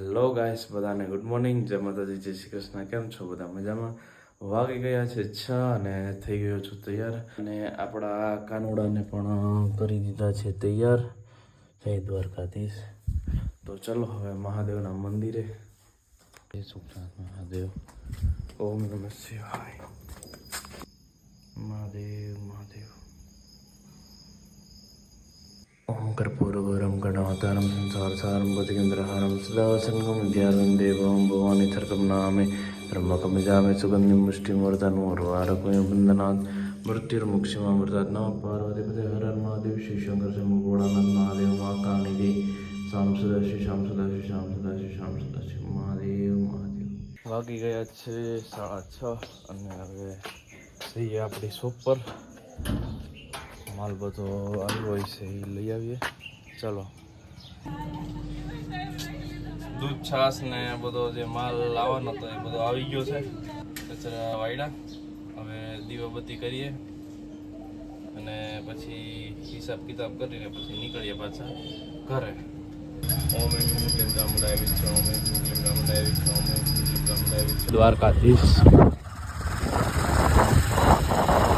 Hello guys, બધાને good morning. જય માતાજી, જય શ્રી કૃષ્ણ. કેમ છો બધા? મજામાં? વાગી ગયા છે 6 અને થઈ ગયો છું તૈયાર. અને આપણા કાનુડાને પણ કરી દીધા છે તૈયાર. જય દ્વારકાધીશ. તો ચલો હવે મહાદેવના મંદિરે. જય સુખનાથ મહાદેવ. ઓમ નમઃ શિવાય. મહાદેવ મહાદેવ. ओम कर्पूरगौरम गणावतारम संसार सारम भजगेन्द्रहारम सदा संगम विद्यारं देवं भवानी थर्कम नामे ब्रह्मकम जामे सुगंधि मुष्टिमूर्धन उर्वारकं बंदनात् मृत्युर्मुक्षमामृतात् नमः पार्वती पते हर हर महादेव श्री शंकर शंभु भोलानाथ महादेव महाकाली दे शाम सदाशिव शाम सदाशिव शाम सदाशिव शाम सदाशिव महादेव महादेव. વાગી ગયા છે 6:30 અને હવે જઈએ આપણી શોપ પર. માલ બધો આવ્યો હોય છે એ લઈ આવીએ. ચલો, દૂધ છાશ ને બધો જે માલ આવવાનો હતો એ બધો આવી ગયો છે. કચરા વાયડા. હવે દીવાબત્તી કરીએ અને પછી હિસાબ કિતાબ કરીને પછી નીકળીએ પાછા ઘરે. ઓમ એમ કેમ ગામડા આવી છે, ઓમ એમ કેમ ગામડા આવી છે, ઓમ એમ કેમ ગામડા આવી છે. દ્વારકાધીશ.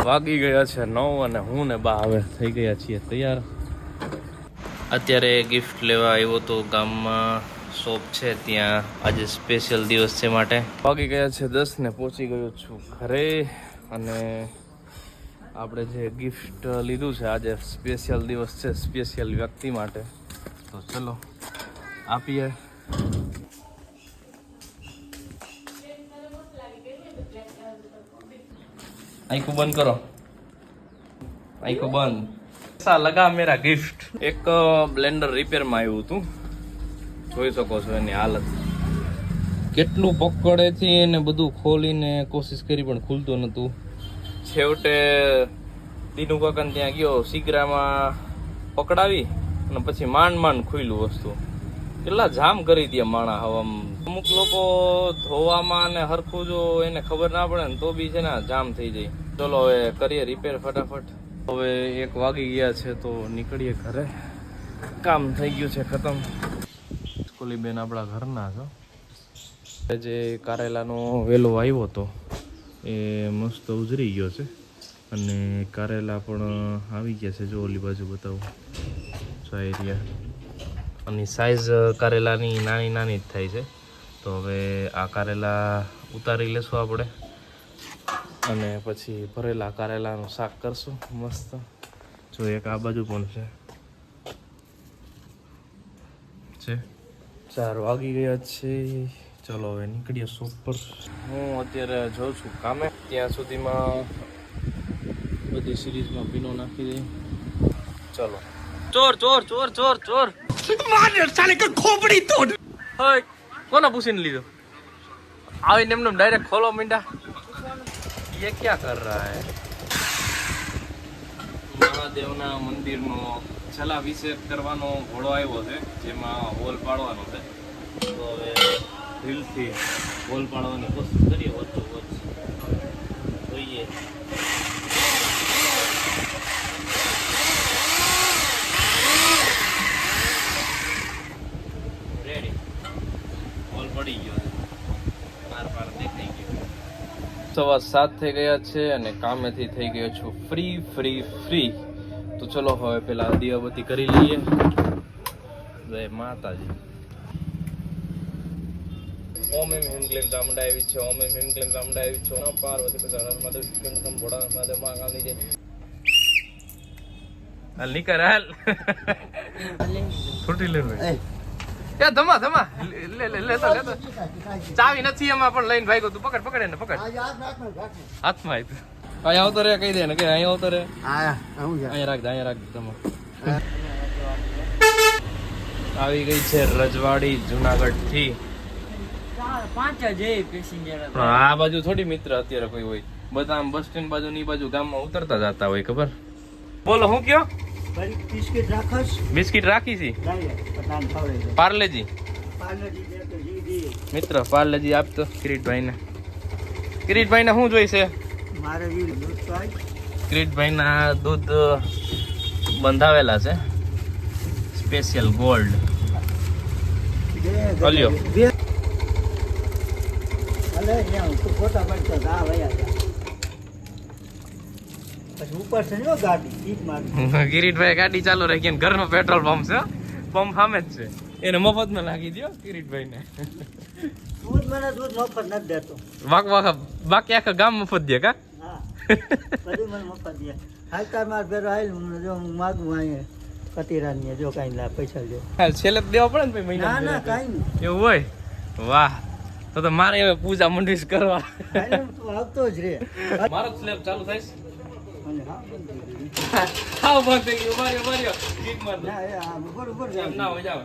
વાગી ગયા છે 9 અને હું ને બા હવે થઈ ગયા છીએ તૈયાર. અત્યારે ગિફ્ટ લેવા આવ્યો તો ગામમાં શોપ છે ત્યાં. આજે સ્પેશિયલ દિવસ છે માટે વાગી ગયા છે 10 ને પહોંચી ગયો છું ઘરે. અને આપણે જે ગિફ્ટ લીધું છે આજે સ્પેશિયલ દિવસ છે સ્પેશિયલ વ્યક્તિ માટે. તો ચલો આપીએ. आंखों बंद करो, आंखों बंद. ऐसा लगा मेरा गिफ्ट. एक ब्लेंडर रिपेर में आव्યું હતું. જોઈ શકો છો એની હાલત. કેટલું પકડેથી એને બધું ખોલીને કોશિશ કરી પણ ખુલતું નહોતું. છેવટે દીનુ કાકાને ત્યાં ગયો, સિગરામાં પકડાવી અને પછી માંડ માંડ ખુલ્યું વસ્તુ. કેટલા જામ કરી દે માણા હવા. અમુક લોકો ધોવામાં ને હરખું જો એને ખબર ના પડે ને તો બી છે ને જામ થઈ જાય. ચલો હવે કરીએ રિપેર ફટાફટ. હવે 1 વાગી ગયા છે તો નીકળીએ ઘરે. કામ થઈ ગયું છે ખતમ. સ્કૂલી બેન આપણા ઘરના છો. જે કારેલાનો વેલો આવ્યો હતો એ મસ્ત ઉજરી ગયો છે અને કારેલા પણ આવી ગયા છે. જો ઓલી બાજુ બતાવું એરિયા. અને સાઈઝ કારેલાની નાની નાની જ થાય છે. તો હવે આ કારેલા ઉતારી લેશું આપણે અને પછી ભરેલા કારેલાનું શાક કરશું મસ્ત. જો એક આ બાજુ પણ છે. 4 વાગી ગયા છે. ચલો હવે નીકળીએ શોપ પર. હું અત્યારે જાઉં છું કામે. ત્યાં સુધીમાં બધી સિરીઝમાં પીનો નાખી દઈ. ચલો. ચોર ચોર ચોર ચોર ચોર માર સાલે કે ખોપડી તોડ. હોય કોને પૂછીને લીધો? આવીને એમને ડાયરેક્ટ ખોલો મીંડા. ये क्या कर रहा है? મહાદેવના મંદિરનો જલાભિષેક કરવાનો ઘોડો આવ્યો છે જેમાં હોલ પાડવાનો છે. તો હવે દિલથી હોલ પાડવાની કોશિશ કરીએ. વચ્ચો વચ્ચ જોઈએ. રેડી. હોલ પડી ગયો છે. પાર પાર દેખાઈ ગયો. 7:15 થઈ ગયા છે અને કામેથી થઈ ગયો છું ફ્રી. તો ચલો હવે પેલા દીવાબત્તી કરી લઈએ. જય માતાજી. ઓમ એમ હિમ ક્લેમ ચામુંડા આવી છે, ઓમ એમ હિમ ક્લેમ ચામુંડા આવી છે. પાર્વતી પતે હર મહાદેવ શંકરમ ભોળા મહાદેવ મહાકાલી જય. હાલ નીકળ હાલ. છૂટી લે ભાઈ. એ ધમા ધમા લેતો ચાવી નથી એમાં પણ લઈને ભાઈ તું પકડ પકડ એને પકડ હાથમાં આપ. અહીં આવતો રે કહી દે ને કે અહીં આવતો રે. અહીંયા રાખ ધમા. આવી ગઈ છે રજવાડી જુનાગઢ થી. આ બાજુ થોડી મિત્ર અત્યારે કોઈ હોય. બધા આમ બસ સ્ટેન્ડ બાજુ ની બાજુ ગામમાં ઉતરતા જતા હોય. ખબર? બોલો હું કયો? બિસ્કિટ રાખી છે. પાર્લેજી મિત્ર પાર્લેજી આપતો કિરીટભાઈ ને. કિરીટભાઈ ને શું જોઈશે? કિરીટભાઈ ના દૂધ બંધાવેલા છે સ્પેશિયલ ગોલ્ડ. હલ્યો ફોટા પડતો હા વયા જા પછી ઉપર છે જો ગાડી ઠીક મારી કિરીટભાઈ ગાડી ચાલુ રાખી અને ઘરનો પેટ્રોલ પંપ છે પંપ સામે જ છે એને મફતમાં નાખી દો કિરીટભાઈ ને દૂધ મને દૂધ મફત નથી દેતો બાકી આખા ગામ મફત દે કા હા બધું મને મફત દે હાલતા માર ભેરો હાલ જો હું માગું અહીંયા કતિરાની જો કાંઈ ના પૈસા જો છેલ્લે દેવા પડે ને ભાઈ મહિના ના કાંઈ નહીં એવું હોય વાહ તો મારે હવે પૂજા મંડીશ કરવા તું આવતો જ રે મારો સ્લેબ ચાલુ થાય છે અને હાવ બંધ થઈ ગયું માર્યો કીક માર દો ના એ આ બરોબર એમ ના હોય જાવ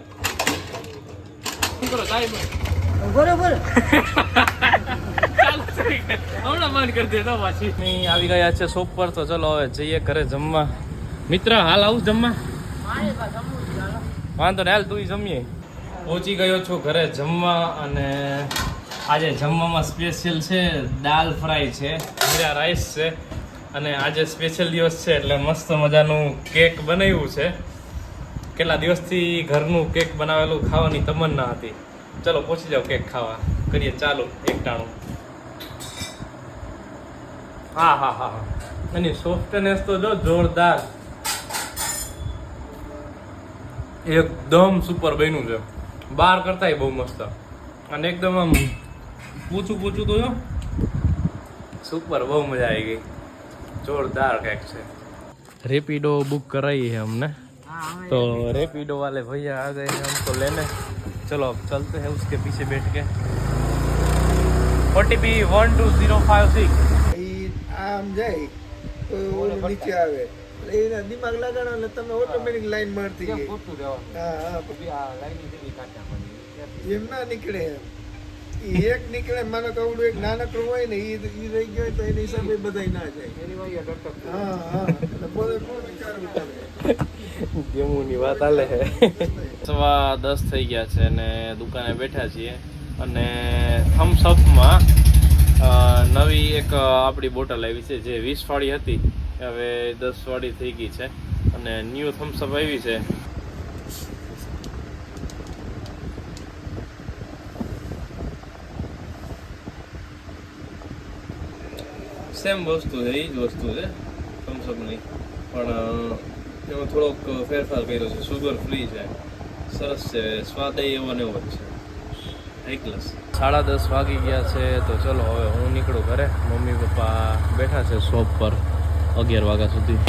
શું કરો સાહેબ બરોબર ચાલુ થઈ ગયું હમણાં બંધ કરી દે તો પાછી નહીં આવી ગયા છે શોપ પર તો ચલો હવે જઈએ ઘરે જમવા મિત્ર હાલ આવું જમવા વાંધો ને હાલ તું જમીએ પહોંચી ગયો છું ઘરે જમવા અને આજે જમવામાં સ્પેશિયલ છે દાલ ફ્રાય છે જીરા રાઈસ છે અને આજે સ્પેશિયલ દિવસ છે એટલે મસ્ત મજાનું કેક બનાવ્યું છે કેટલા દિવસથી ઘરનું કેક બનાવેલું ખાવાની તમન્ના હતી ચલો પહોંચી જાઓ કેક ખાવા કરીએ ચાલો એકટાણું હા હા હા હા એની સોફ્ટનેસ તો જો જોરદાર એકદમ સુપર બન્યું છે બહાર કરતાંય બહુ મસ્ત અને એકદમ આમ પૂછું તો જો સુપર બહુ મજા આવી ગઈ जोरदार केक से रेपिडो बुक कराई है हमने तो रेपिडो वाले भैया आ गए हैं हमको लेने चलो अब चलते हैं उसके पीछे बैठ के OTP 12056 આમ જાય તો ઓલું નીચે આવે એટલે એના દિમાગ લગાડો એટલે તમે ઓટોમેટિક લાઈન મળતી જાય હા હા એમ ના નીકળે એક નીકળે માનો કવડું એક નાનકડું હોય ને ઈ રહી ગયો તો એની હિસાબે બધાય ના જાય હા હા એટલે બોલે કોણ વિચારવું કરે જેમુની વાત હાલે છે 10:15 થઈ ગયા છે અને દુકાને બેઠા છીએ અને થમ્સ અપમાં નવી એક આપણી બોટલ આવી છે જે 20 વાળી હતી હવે 10 વાળી થઈ ગઈ છે અને ન્યૂ થમ્સ અપ આવી છે સેમ વસ્તુ છે એ જ વસ્તુ છે થમ્સઅપની પણ એમાં થોડોક ફેરફાર કર્યો છે સુગર ફ્રી છે સરસ છે સ્વાદ એવો ને એવો જ છે એકલસ 10:30 વાગી ગયા છે તો ચલો હવે હું નીકળું ઘરે મમ્મી પપ્પા બેઠા છે શોપ પર 11 વાગ્યા સુધી